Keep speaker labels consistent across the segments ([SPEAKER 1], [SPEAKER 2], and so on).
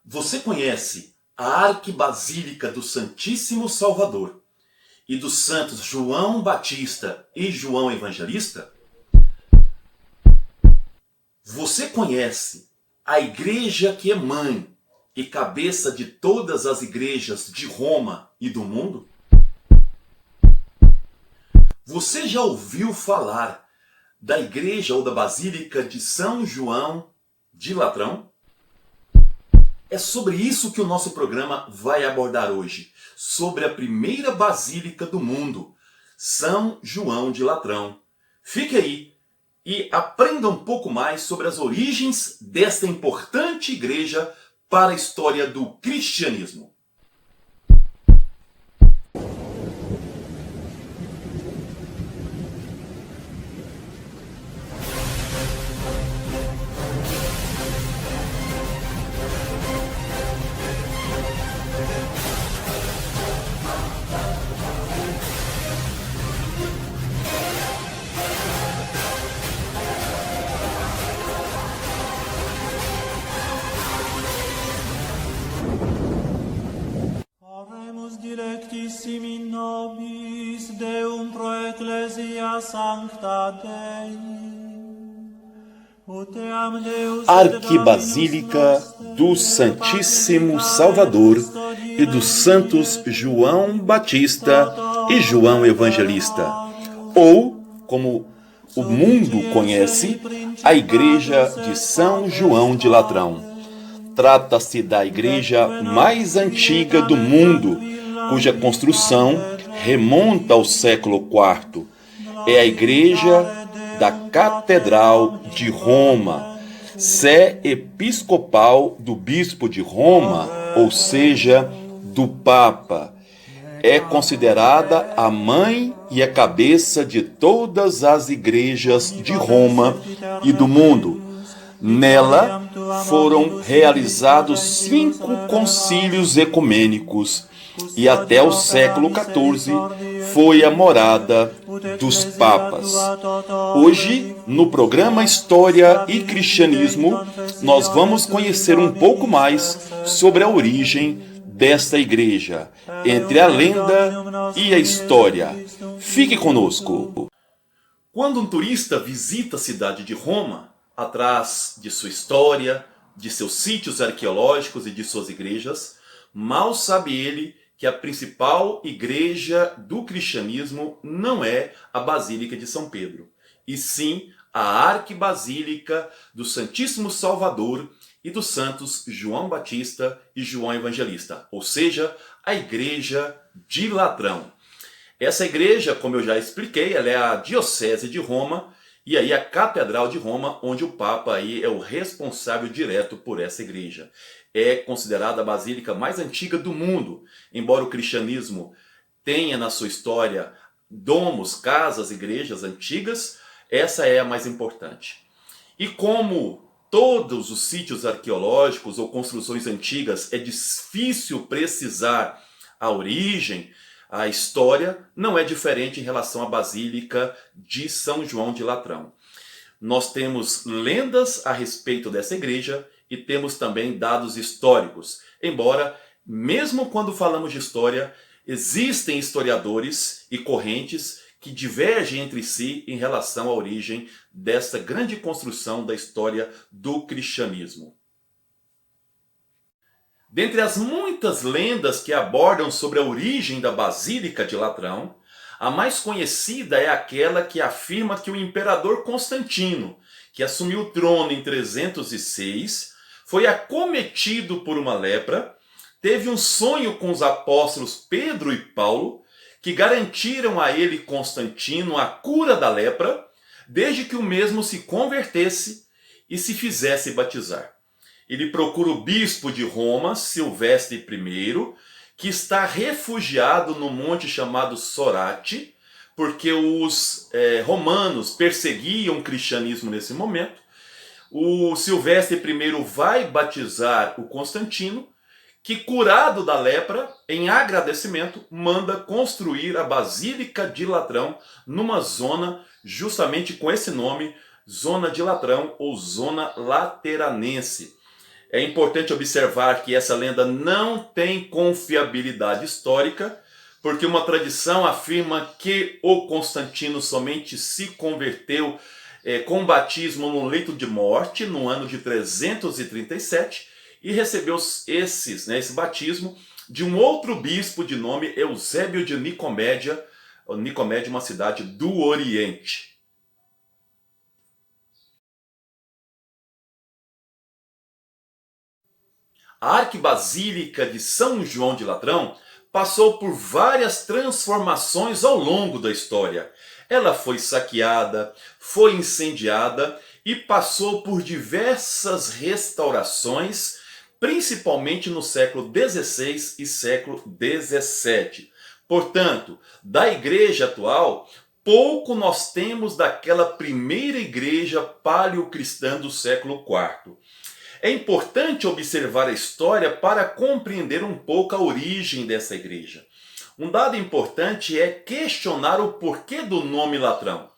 [SPEAKER 1] Você conhece a Arquibasílica do Santíssimo Salvador e dos santos João Batista e João Evangelista? Você conhece a igreja que é mãe e cabeça de todas as igrejas de Roma e do mundo? Você já ouviu falar da igreja ou da Basílica de São João de Latrão? É sobre isso que o nosso programa vai abordar hoje, sobre a primeira basílica do mundo, São João de Latrão. Fique aí e aprenda um pouco mais sobre as origens desta importante igreja para a história do cristianismo.
[SPEAKER 2] Oremus dilectissimi nobis Deum pro ecclesia sancta Dei. Uteam Deus
[SPEAKER 1] Arquibasílica do Santíssimo Salvador e dos santos João Batista e João Evangelista, ou, como o mundo conhece, a Igreja de São João de Latrão. Trata-se da igreja mais antiga do mundo, cuja construção remonta ao século IV. É a igreja da Catedral de Roma, sé episcopal do bispo de Roma, ou seja, do Papa. É considerada a mãe e a cabeça de todas as igrejas de Roma e do mundo. Nela foram realizados 5 concílios ecumênicos e até o século XIV foi a morada dos papas. Hoje, no programa História e Cristianismo, nós vamos conhecer um pouco mais sobre a origem desta igreja, entre a lenda e a história. Fique conosco! Quando um turista visita a cidade de Roma, atrás de sua história, de seus sítios arqueológicos e de suas igrejas, mal sabe ele que a principal igreja do cristianismo não é a Basílica de São Pedro, e sim a Arquibasílica do Santíssimo Salvador e dos santos João Batista e João Evangelista, ou seja, a Igreja de Latrão. Essa igreja, como eu já expliquei, ela é a Diocese de Roma, e aí a Catedral de Roma, onde o Papa aí é o responsável direto por essa igreja. É considerada a basílica mais antiga do mundo, embora o cristianismo tenha na sua história domos, casas, igrejas antigas, essa é a mais importante. E como todos os sítios arqueológicos ou construções antigas é difícil precisar a origem, a história não é diferente em relação à Basílica de São João de Latrão. Nós temos lendas a respeito dessa igreja e temos também dados históricos. Embora, mesmo quando falamos de história, existem historiadores e correntes que divergem entre si em relação à origem dessa grande construção da história do cristianismo. Dentre as muitas lendas que abordam sobre a origem da Basílica de Latrão, a mais conhecida é aquela que afirma que o imperador Constantino, que assumiu o trono em 306, foi acometido por uma lepra, teve um sonho com os apóstolos Pedro e Paulo, que garantiram a ele, Constantino, a cura da lepra, desde que o mesmo se convertesse e se fizesse batizar. Ele procura o bispo de Roma, Silvestre I, que está refugiado no monte chamado Sorate, porque os romanos perseguiam o cristianismo nesse momento. O Silvestre I vai batizar o Constantino, que, curado da lepra, em agradecimento, manda construir a Basílica de Latrão numa zona justamente com esse nome, Zona de Latrão ou Zona Lateranense. É importante observar que essa lenda não tem confiabilidade histórica, porque uma tradição afirma que o Constantino somente se converteu com batismo no leito de morte no ano de 337 e recebeu esse batismo de um outro bispo de nome Eusébio de Nicomédia, uma cidade do Oriente. A Arquibasílica de São João de Latrão passou por várias transformações ao longo da história. Ela foi saqueada, foi incendiada e passou por diversas restaurações, principalmente no século XVI e século XVII. Portanto, da igreja atual, pouco nós temos daquela primeira igreja paleocristã do século IV. É importante observar a história para compreender um pouco a origem dessa igreja. Um dado importante é questionar o porquê do nome Latrão.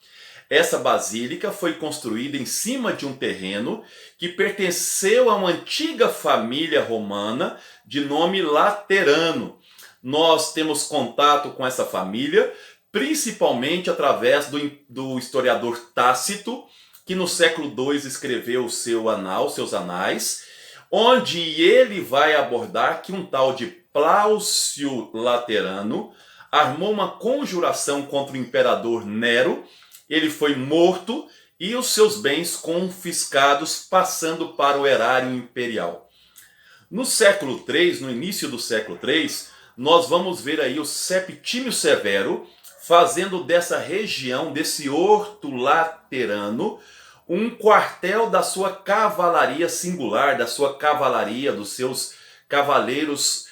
[SPEAKER 1] Essa basílica foi construída em cima de um terreno que pertenceu a uma antiga família romana de nome Laterano. Nós temos contato com essa família, principalmente através do historiador Tácito, que no século II escreveu seus anais, onde ele vai abordar que um tal de Plaucio Laterano armou uma conjuração contra o imperador Nero, ele foi morto e os seus bens confiscados, passando para o erário imperial. No século III, no início do século III, nós vamos ver aí o Septímio Severo fazendo dessa região, desse horto laterano, um quartel da sua cavalaria singular, da sua cavalaria, dos seus cavaleiros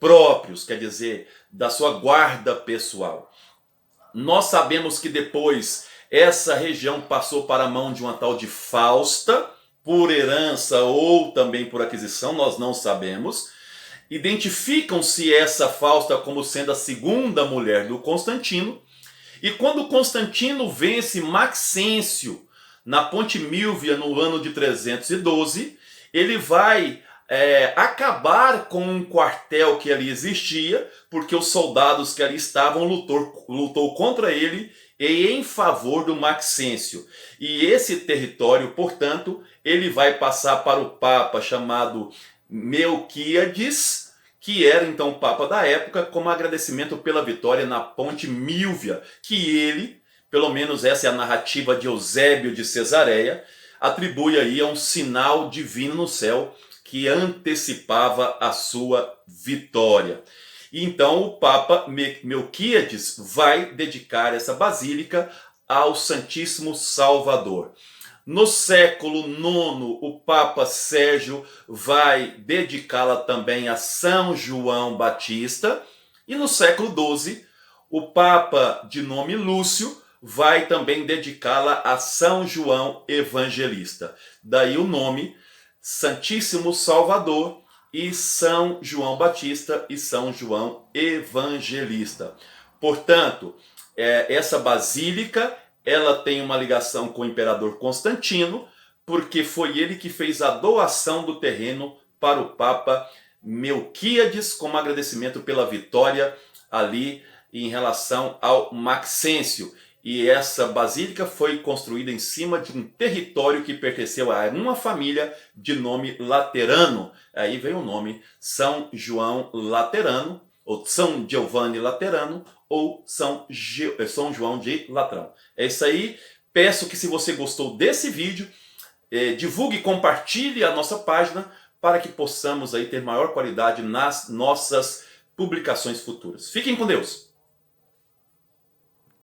[SPEAKER 1] próprios, quer dizer, da sua guarda pessoal. Nós sabemos que depois essa região passou para a mão de uma tal de Fausta, por herança ou também por aquisição, nós não sabemos. Identificam-se essa Fausta como sendo a segunda mulher do Constantino. E quando Constantino vence Maxêncio na Ponte Milvia no ano de 312, ele vai acabar com um quartel que ali existia, porque os soldados que ali estavam lutou contra ele e em favor do Maxêncio. E esse território, portanto, ele vai passar para o Papa chamado Melquíades, que era então o Papa da época, como agradecimento pela vitória na Ponte Milvia, que ele, pelo menos essa é a narrativa de Eusébio de Cesareia, atribui aí a um sinal divino no céu que antecipava a sua vitória. E então o Papa Melquíades vai dedicar essa basílica ao Santíssimo Salvador. No século IX, o Papa Sérgio vai dedicá-la também a São João Batista. E no século XII, o Papa de nome Lúcio vai também dedicá-la a São João Evangelista. Daí o nome Santíssimo Salvador e São João Batista e São João Evangelista. Portanto, essa basílica ela tem uma ligação com o imperador Constantino, porque foi ele que fez a doação do terreno para o Papa Melquíades, como agradecimento pela vitória ali em relação ao Maxêncio. E essa basílica foi construída em cima de um território que pertenceu a uma família de nome Laterano. Aí vem o nome São João Laterano, ou São Giovanni Laterano, ou São João de Latrão. É isso aí. Peço que, se você gostou desse vídeo, divulgue e compartilhe a nossa página para que possamos aí ter maior qualidade nas nossas publicações futuras. Fiquem com Deus!